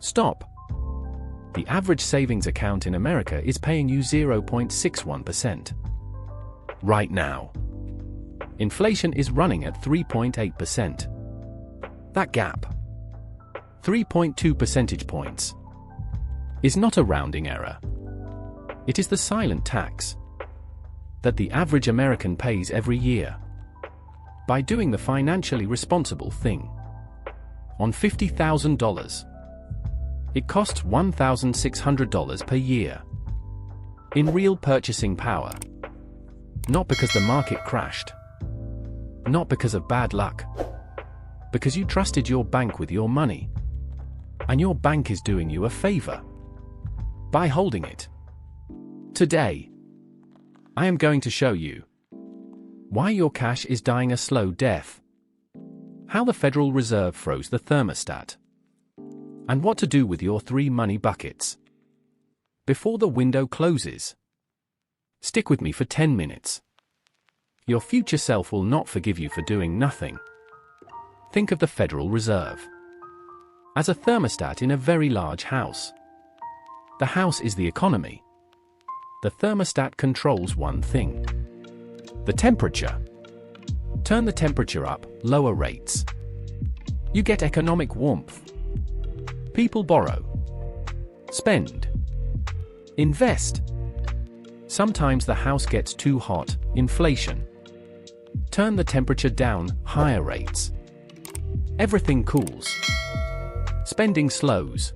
Stop. The average savings account in America is paying you 0.61%. Right now. Inflation is running at 3.8%. That gap, 3.2 percentage points, is not a rounding error. It is the silent tax that the average American pays every year by doing the financially responsible thing. On $50,000, it costs $1,600 per year in real purchasing power. Not because the market crashed, not because of bad luck, because you trusted your bank with your money, and your bank is doing you a favor by holding it. Today, I am going to show you why your cash is dying a slow death, how the Federal Reserve froze the thermostat, and what to do with your 3 money buckets before the window closes. Stick with me for 10 minutes. Your future self will not forgive you for doing nothing. Think of the Federal Reserve as a thermostat in a very large house. The house is the economy. The thermostat controls one thing: the temperature. Turn the temperature up, lower rates. You get economic warmth. People borrow, spend, invest. Sometimes the house gets too hot, inflation. Turn the temperature down, higher rates. Everything cools. Spending slows.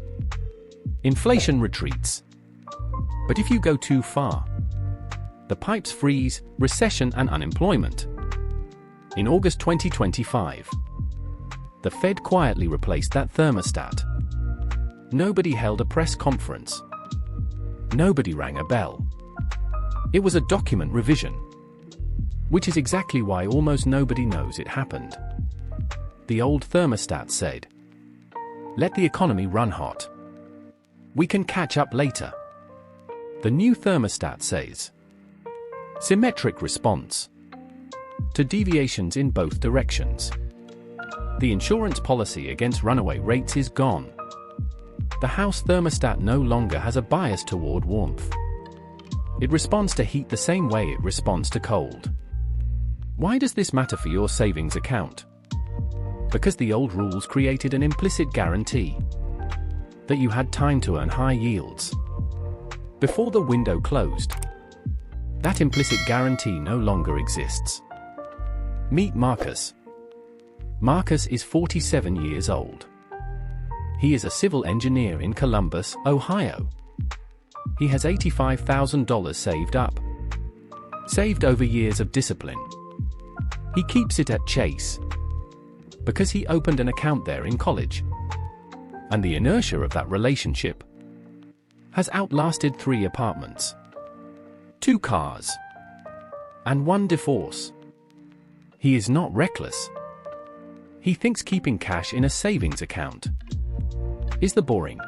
Inflation retreats. But if you go too far, the pipes freeze, recession and unemployment. In August 2025, the Fed quietly replaced that thermostat. Nobody held a press conference. Nobody rang a bell. It was a document revision, which is exactly why almost nobody knows it happened. The old thermostat said, "Let the economy run hot. We can catch up later." The new thermostat says, "Symmetric response to deviations in both directions." The insurance policy against runaway rates is gone. The house thermostat no longer has a bias toward warmth. It responds to heat the same way it responds to cold. Why does this matter for your savings account? Because the old rules created an implicit guarantee that you had time to earn high yields before the window closed. That implicit guarantee no longer exists. Meet Marcus. Marcus is 47 years old. He is a civil engineer in Columbus, Ohio. He has $85,000 saved up. Saved over years of discipline. He keeps it at Chase because he opened an account there in college. And the inertia of that relationship has outlasted 3 apartments, 2 cars, and 1 divorce. He is not reckless. He thinks keeping cash in a savings account is the boring,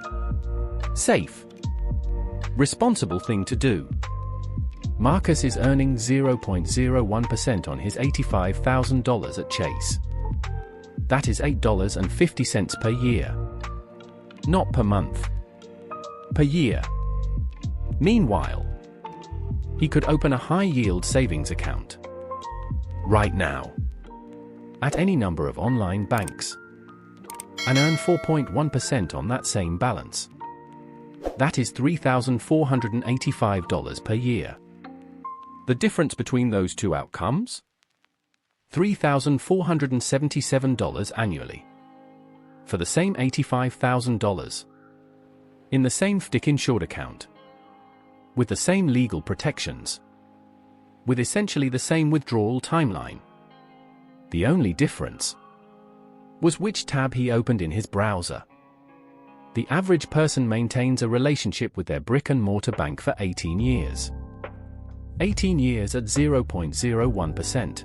safe, responsible thing to do. Marcus is earning 0.01% on his $85,000 at Chase. That is $8.50 per year. Not per month. Per year. Meanwhile, he could open a high-yield savings account right now at any number of online banks and earn 4.1% on that same balance. That is $3,485 per year. The difference between those two outcomes? $3,477 annually. For the same $85,000. In the same FDIC-insured account. With the same legal protections. With essentially the same withdrawal timeline. The only difference was which tab he opened in his browser. The average person maintains a relationship with their brick-and-mortar bank for 18 years. 18 years at 0.01%.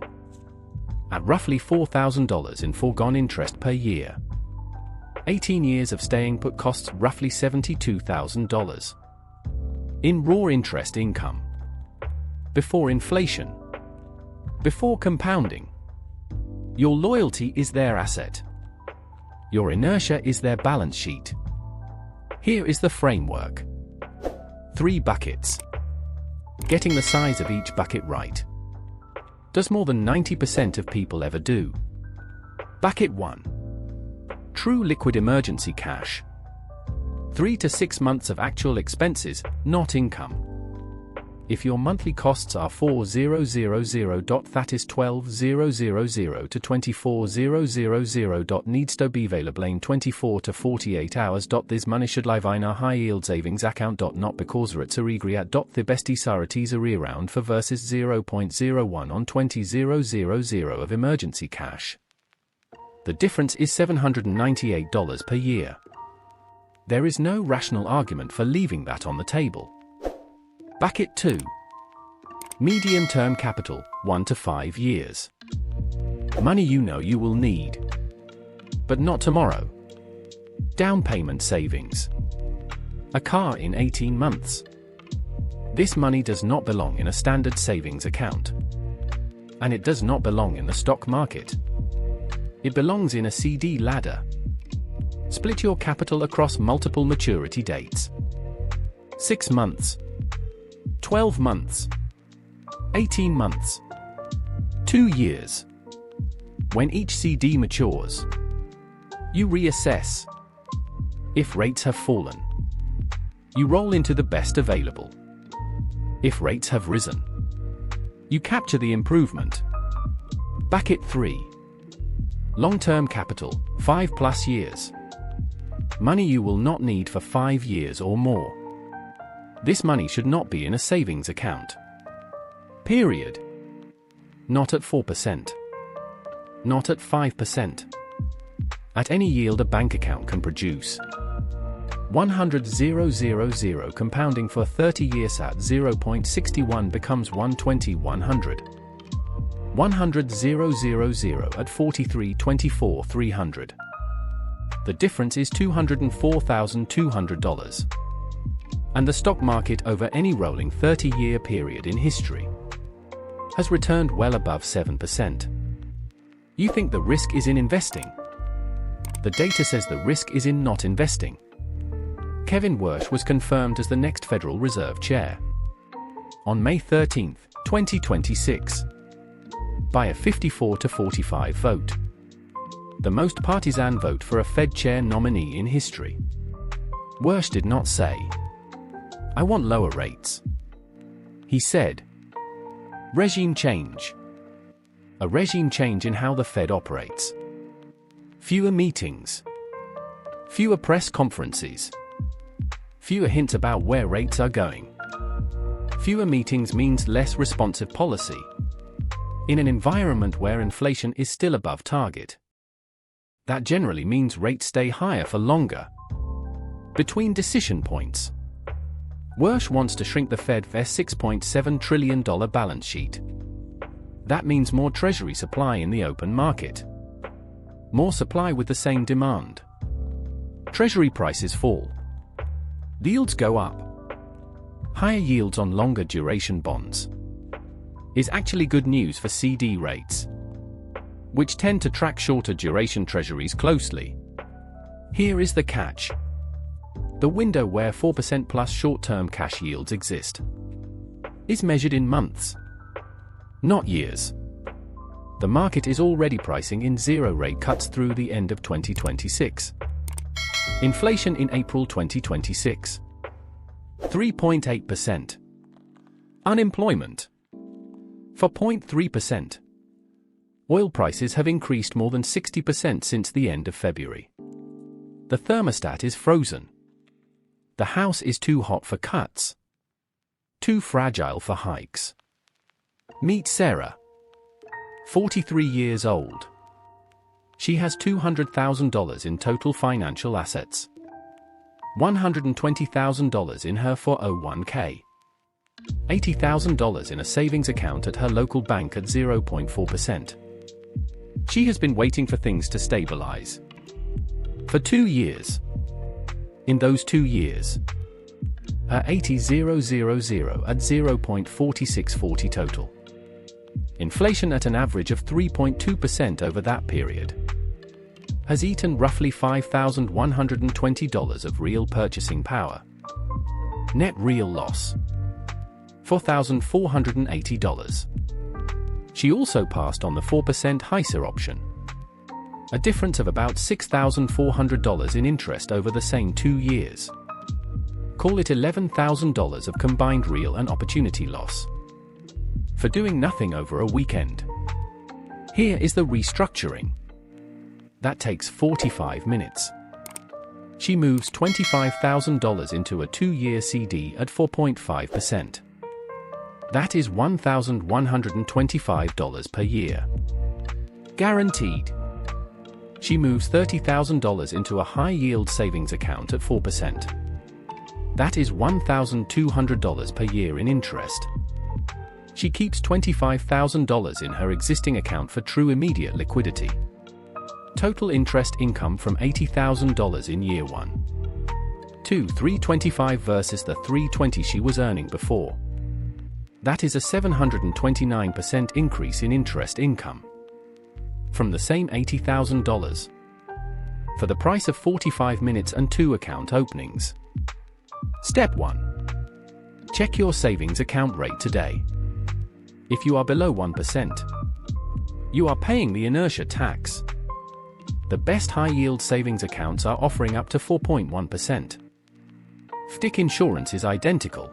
At roughly $4,000 in foregone interest per year. 18 years of staying put costs roughly $72,000. In raw interest income. Before inflation. Before compounding. Your loyalty is their asset. Your inertia is their balance sheet. Here is the framework. 3 buckets. Getting the size of each bucket right. Does more than 90% of people ever do. Bucket 1. True liquid emergency cash. 3 to 6 months of actual expenses, not income. If your monthly costs are $4,000, that is $12,000 to $24,000. Needs to be available in 24 to 48 hours. This money should live in a high yield savings account. Not because it's a regret. The best sarities are around for versus 0.01 on 20,000 of emergency cash. The difference is $798 per year. There is no rational argument for leaving that on the table. Bucket 2. Medium-term capital, 1 to 5 years. Money you know you will need. But not tomorrow. Down payment savings. A car in 18 months. This money does not belong in a standard savings account. And it does not belong in the stock market. It belongs in a CD ladder. Split your capital across multiple maturity dates. 6 months. 12 months. 18 months. 2 years. When each CD matures, you reassess. If rates have fallen, you roll into the best available. If rates have risen, you capture the improvement. Bucket 3. Long-term capital, 5+ years. Money you will not need for 5 years or more. This money should not be in a savings account. Period. Not at 4%. Not at 5%. At any yield a bank account can produce. 100,000 compounding for 30 years at 0.61 becomes 120,100. 100,000 at 43.24 300. The difference is $204,200. And the stock market over any rolling 30-year period in history has returned well above 7%. You think the risk is in investing? The data says the risk is in not investing. Kevin Worsh was confirmed as the next Federal Reserve Chair on May 13, 2026, by a 54 to 45 vote. The most partisan vote for a Fed Chair nominee in history. Worsh did not say, "I want lower rates." He said, "Regime change." A regime change in how the Fed operates. Fewer meetings. Fewer press conferences. Fewer hints about where rates are going. Fewer meetings means less responsive policy. In an environment where inflation is still above target, that generally means rates stay higher for longer. Between decision points, Worsh wants to shrink the Fed's $6.7 trillion balance sheet. That means more Treasury supply in the open market. More supply with the same demand. Treasury prices fall. Yields go up. Higher yields on longer duration bonds is actually good news for CD rates, which tend to track shorter duration treasuries closely. Here is the catch. The window where 4% plus short-term cash yields exist is measured in months, not years. The market is already pricing in zero rate cuts through the end of 2026. Inflation in April 2026. 3.8%. Unemployment. 4.3%. Oil prices have increased more than 60% since the end of February. The thermostat is frozen. The house is too hot for cuts. Too fragile for hikes. Meet Sarah. 43 years old. She has $200,000 in total financial assets. $120,000 in her 401k. $80,000 in a savings account at her local bank at 0.4%. She has been waiting for things to stabilize for 2 years. In those 2 years, her 80,000 at 0.4640 total. Inflation at an average of 3.2% over that period. has eaten roughly $5,120 of real purchasing power. Net real loss: $4,480. She also passed on the 4% HISA option. A difference of about $6,400 in interest over the same 2 years. Call it $11,000 of combined real and opportunity loss for doing nothing over a weekend. Here is the restructuring. That takes 45 minutes. She moves $25,000 into a 2-year CD at 4.5%. That is $1,125 per year. Guaranteed. She moves $30,000 into a high-yield savings account at 4%. That is $1,200 per year in interest. She keeps $25,000 in her existing account for true immediate liquidity. Total interest income from $80,000 in year 1. 2. $325 versus the $320 she was earning before. That is a 729% increase in interest income from the same $80,000 for the price of 45 minutes and 2 account openings. Step 1. Check your savings account rate today. If you are below 1%, you are paying the inertia tax. The best high-yield savings accounts are offering up to 4.1%. FDIC insurance is identical.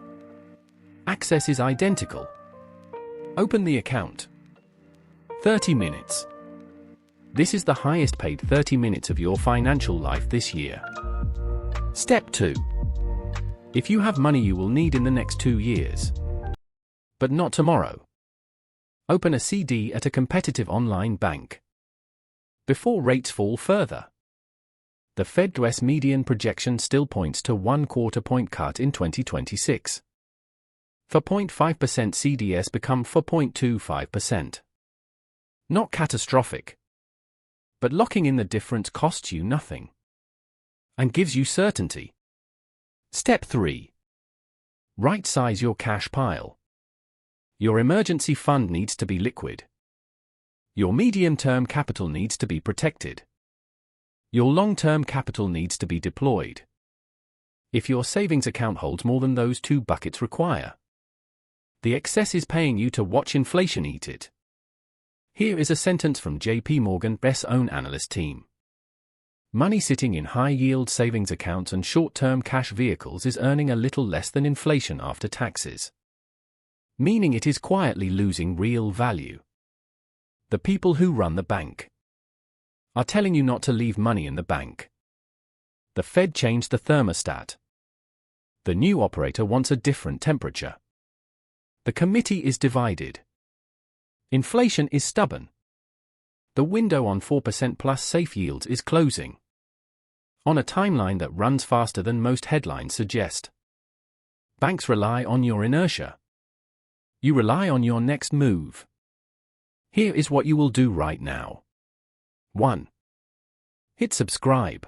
Access is identical. Open the account. 30 minutes. This is the highest paid 30 minutes of your financial life this year. Step 2. If you have money you will need in the next 2 years, but not tomorrow, open a CD at a competitive online bank before rates fall further. The Fed US median projection still points to 1/4 point cut in 2026. 4.5% CDS become 4.25%. Not catastrophic. But locking in the difference costs you nothing and gives you certainty. Step 3. Right-size your cash pile. Your emergency fund needs to be liquid. Your medium-term capital needs to be protected. Your long-term capital needs to be deployed. If your savings account holds more than those 2 buckets require, the excess is paying you to watch inflation eat it. Here is a sentence from JP Morgan's own analyst team. Money sitting in high-yield savings accounts and short-term cash vehicles is earning a little less than inflation after taxes, meaning it is quietly losing real value. The people who run the bank are telling you not to leave money in the bank. The Fed changed the thermostat. The new operator wants a different temperature. The committee is divided. Inflation is stubborn. The window on 4% plus safe yields is closing on a timeline that runs faster than most headlines suggest. Banks rely on your inertia. You rely on your next move. Here is what you will do right now. 1. Hit subscribe,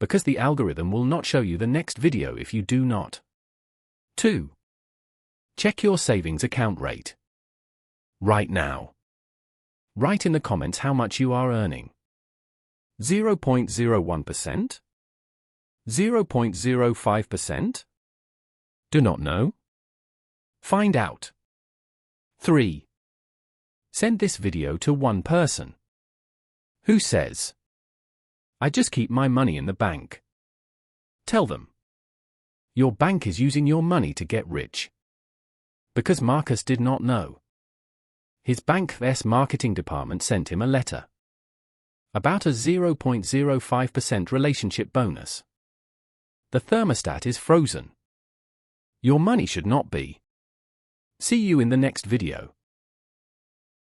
because the algorithm will not show you the next video if you do not. 2. Check your savings account rate right now. Write in the comments how much you are earning. 0.01%? 0.05%? Do not know? Find out. 3. Send this video to one person who says, I just keep my money in the bank. Tell them your bank is using your money to get rich. Because Marcus did not know. His bank's marketing department sent him a letter about a 0.05% relationship bonus. The thermostat is frozen. Your money should not be. See you in the next video.